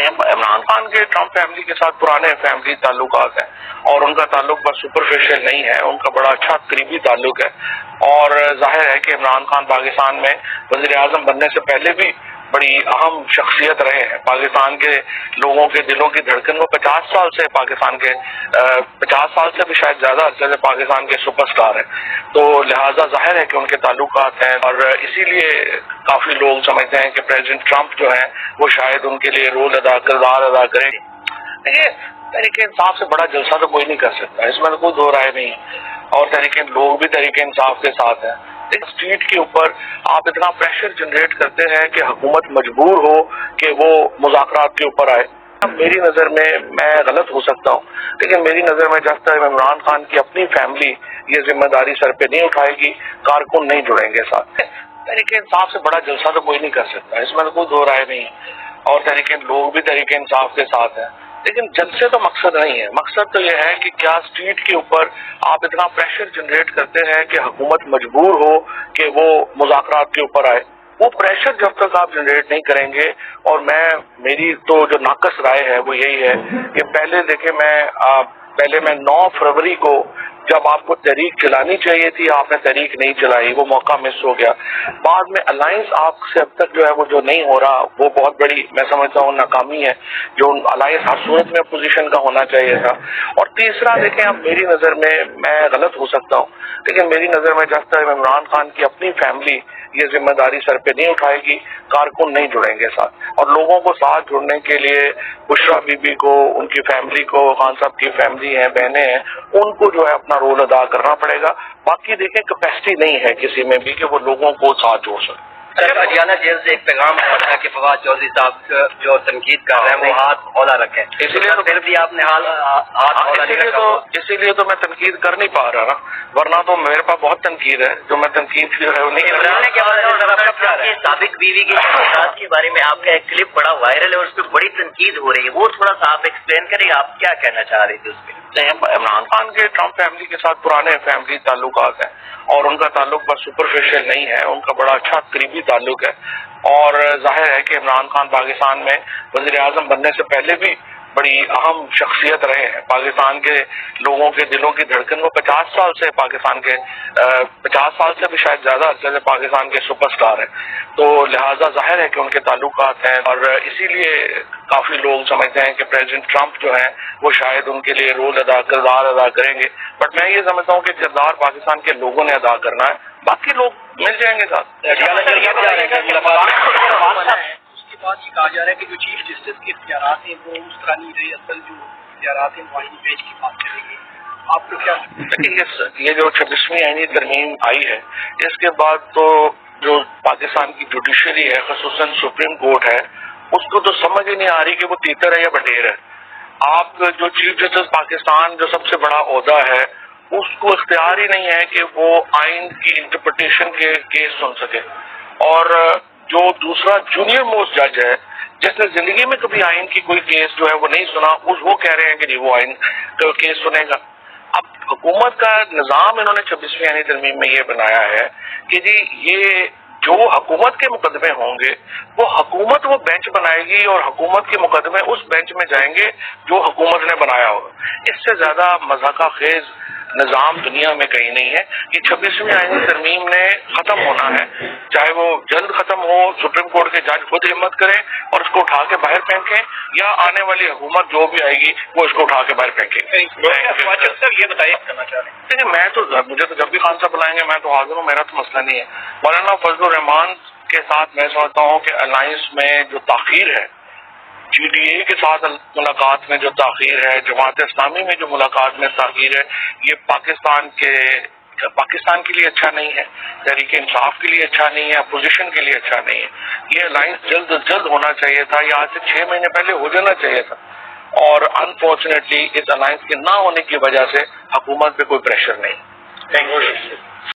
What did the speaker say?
عمران خان کے Trump family کے ساتھ پرانے فیملی تعلقات ہیں اور ان کا تعلق بس سپرفیشل نہیں ہے، ان کا بڑا اچھا قریبی تعلق ہے، اور ظاہر ہے کہ عمران خان پاکستان میں وزیر اعظم بننے سے پہلے بھی بڑی اہم شخصیت رہے ہیں۔ پاکستان کے لوگوں کے دلوں کی دھڑکن، وہ 50 سال سے پاکستان کے 50 سال سے بھی شاید زیادہ عرصے سے پاکستان کے سپر اسٹار ہیں، تو لہٰذا ظاہر ہے کہ ان کے تعلقات ہیں، اور اسی لیے کافی لوگ سمجھتے ہیں کہ پریزیڈنٹ ٹرمپ جو ہیں وہ شاید ان کے لیے کردار ادا کریں۔ دیکھیے، تحریک انصاف سے بڑا جلسہ تو کوئی نہیں کر سکتا، اس میں تو کوئی دو رائے نہیں، اور لوگ بھی تحریک انصاف کے ساتھ ہیں۔ اسٹریٹ کے اوپر آپ اتنا پریشر جنریٹ کرتے ہیں کہ حکومت مجبور ہو کہ وہ مذاکرات کے اوپر آئے۔ میری نظر میں غلط ہو سکتا ہوں، لیکن میری نظر میں جب تک عمران خان کی اپنی فیملی یہ ذمہ داری سر پہ نہیں اٹھائے گی، کارکن نہیں جڑیں گے ساتھ۔ تحریک انصاف سے بڑا جلسہ تو کوئی نہیں کر سکتا، اس میں تو کوئی دو رائے نہیں، اور لوگ بھی تحریک انصاف کے ساتھ ہیں، لیکن جلسے تو مقصد نہیں ہے۔ مقصد تو یہ ہے کہ کیا اسٹریٹ کے اوپر آپ اتنا پریشر جنریٹ کرتے ہیں کہ حکومت مجبور ہو کہ وہ مذاکرات کے اوپر آئے۔ وہ پریشر جب تک آپ جنریٹ نہیں کریں گے، اور میری تو جو ناقص رائے ہے وہ یہی ہے کہ پہلے میں 9 فروری کو جب آپ کو تحریک چلانی چاہیے تھی، آپ نے تحریک نہیں چلائی، وہ موقع مس ہو گیا۔ بعد میں الائنس آپ سے اب تک جو ہے وہ جو نہیں ہو رہا، وہ بہت بڑی میں سمجھتا ہوں ناکامی ہے، جو الائنس ہر صورت میں اپوزیشن کا ہونا چاہیے تھا۔ اور تیسرا دیکھیں، اب میری نظر میں غلط ہو سکتا ہوں، لیکن میری نظر میں جب تک عمران خان کی اپنی فیملی یہ ذمہ داری سر پہ نہیں اٹھائے گی، کارکن نہیں جڑیں گے ساتھ، اور لوگوں کو ساتھ جڑنے کے لیے بشرا بی بی کو، ان کی فیملی کو، خان صاحب کی فیملی ہیں، بہنیں ہیں، ان کو جو ہے اپنا رول ادا کرنا پڑے گا۔ باقی دیکھیں کیپیسٹی نہیں ہے کسی میں بھی کہ وہ لوگوں کو ساتھ جوڑ سکے۔ اڈیانہ جیل سے ایک پیغام آیا تھا کہ فواد چودھری صاحب جو تنقید کر رہے ہیں وہ ہاتھ اولا رکھیں، اسی لیے تو پھر بھی آپ نے ہاتھ اولا نہیں رکھا۔ اسی لیے تو میں تنقید کر نہیں پا رہا نا، ورنہ تو میرے پاس بہت تنقید ہے جو میں تنقید جو ہے وہ نہیں کر رہا۔ سابق بیوی کی بات کے بارے میں آپ کا ایک کلپ بڑا وائرل ہے اور اس پہ بڑی تنقید ہو رہی ہے، وہ تھوڑا سا آپ ایکسپلین کریں، آپ کیا کہنا چاہ رہے تھے اس پہ؟ عمران خان کے ٹرمپ فیملی کے ساتھ پرانے فیملی تعلقات ہیں، اور ان کا تعلق بس سپرفیشل نہیں ہے، ان کا بڑا اچھا قریبی تعلق ہے، اور ظاہر ہے کہ عمران خان پاکستان میں وزیر اعظم بننے سے پہلے بھی بڑی اہم شخصیت رہے ہیں۔ پاکستان کے لوگوں کے دلوں کی دھڑکن، وہ 50 سال سے پاکستان کے 50 سال سے بھی شاید زیادہ عرصے سے پاکستان کے سپر اسٹار ہیں، تو لہٰذا ظاہر ہے کہ ان کے تعلقات ہیں، اور اسی لیے کافی لوگ سمجھتے ہیں کہ پریزیڈنٹ ٹرمپ جو ہیں وہ شاید ان کے لیے کردار ادا کریں گے، بٹ میں یہ سمجھتا ہوں کہ کردار پاکستان کے لوگوں نے ادا کرنا ہے، باقی لوگ مل جائیں گے ساتھ۔ اس کے بعد یہ کہا جا رہا ہے کہ جو چیف جسٹس کے اختیارات ہیں وہ اس طرح نہیں رہے، اصل جو اختیارات ہیں وہ آئینی بیچ کی بات چلے گی، آپ کو کیا؟ یہ جو 26ویں آئینی ترمیم آئی ہے، اس کے بعد تو جو پاکستان کی جوڈیشری ہے، خصوصاً سپریم کورٹ ہے، اس کو تو سمجھ ہی نہیں آ رہی کہ وہ تیتر ہے یا بٹیر ہے۔ آپ جو چیف جسٹس پاکستان جو سب سے بڑا عہدہ ہے، اس کو اختیار ہی نہیں ہے کہ وہ آئین کی انٹرپریٹیشن کے کیس سن سکے، اور جو دوسرا جونیئر موسٹ جج ہے جس نے زندگی میں کبھی آئین کی کوئی کیس جو ہے وہ نہیں سنا، وہ کہہ رہے ہیں کہ جی وہ آئین کا کیس سنے گا۔ اب حکومت کا نظام انہوں نے 26ویں آئینی ترمیم میں یہ بنایا ہے کہ جی یہ جو حکومت کے مقدمے ہوں گے حکومت وہ بینچ بنائے گی، اور حکومت کے مقدمے اس بینچ میں جائیں گے جو حکومت نے بنایا ہوگا۔ اس سے زیادہ مضحکہ خیز نظام دنیا میں کہیں نہیں ہے۔ یہ 26ویں آئینی ترمیم نے ختم ہونا ہے، چاہے وہ جلد ختم ہو، سپریم کورٹ کے جج خود ہمت کریں اور اس کو اٹھا کے باہر پھینکیں، یا آنے والی حکومت جو بھی آئے گی وہ اس کو اٹھا کے باہر پھینکے۔ یہ بتائیے کرنا چاہ رہے ہیں؟ دیکھیں، مجھے تو جب بھی خان صاحب بلائیں گے میں تو حاضر ہوں، میرا تو مسئلہ نہیں ہے۔ مولانا فضل الرحمان کے ساتھ میں سمجھتا ہوں کہ الائنس میں جو تاخیر ہے، جی ڈی اے کے ساتھ ملاقات میں جو تاخیر ہے، جماعت اسلامی میں جو ملاقات میں تاخیر ہے، یہ پاکستان کے لیے اچھا نہیں ہے، تحریک انصاف کے لیے اچھا نہیں ہے، اپوزیشن کے لیے اچھا نہیں ہے۔ یہ الائنس جلد از جلد ہونا چاہیے تھا، یہ آج سے 6 مہینے پہلے ہو جانا چاہیے تھا، اور انفارچونیٹلی اس الائنس کے نہ ہونے کی وجہ سے حکومت پہ کوئی پریشر نہیں۔ Thank you.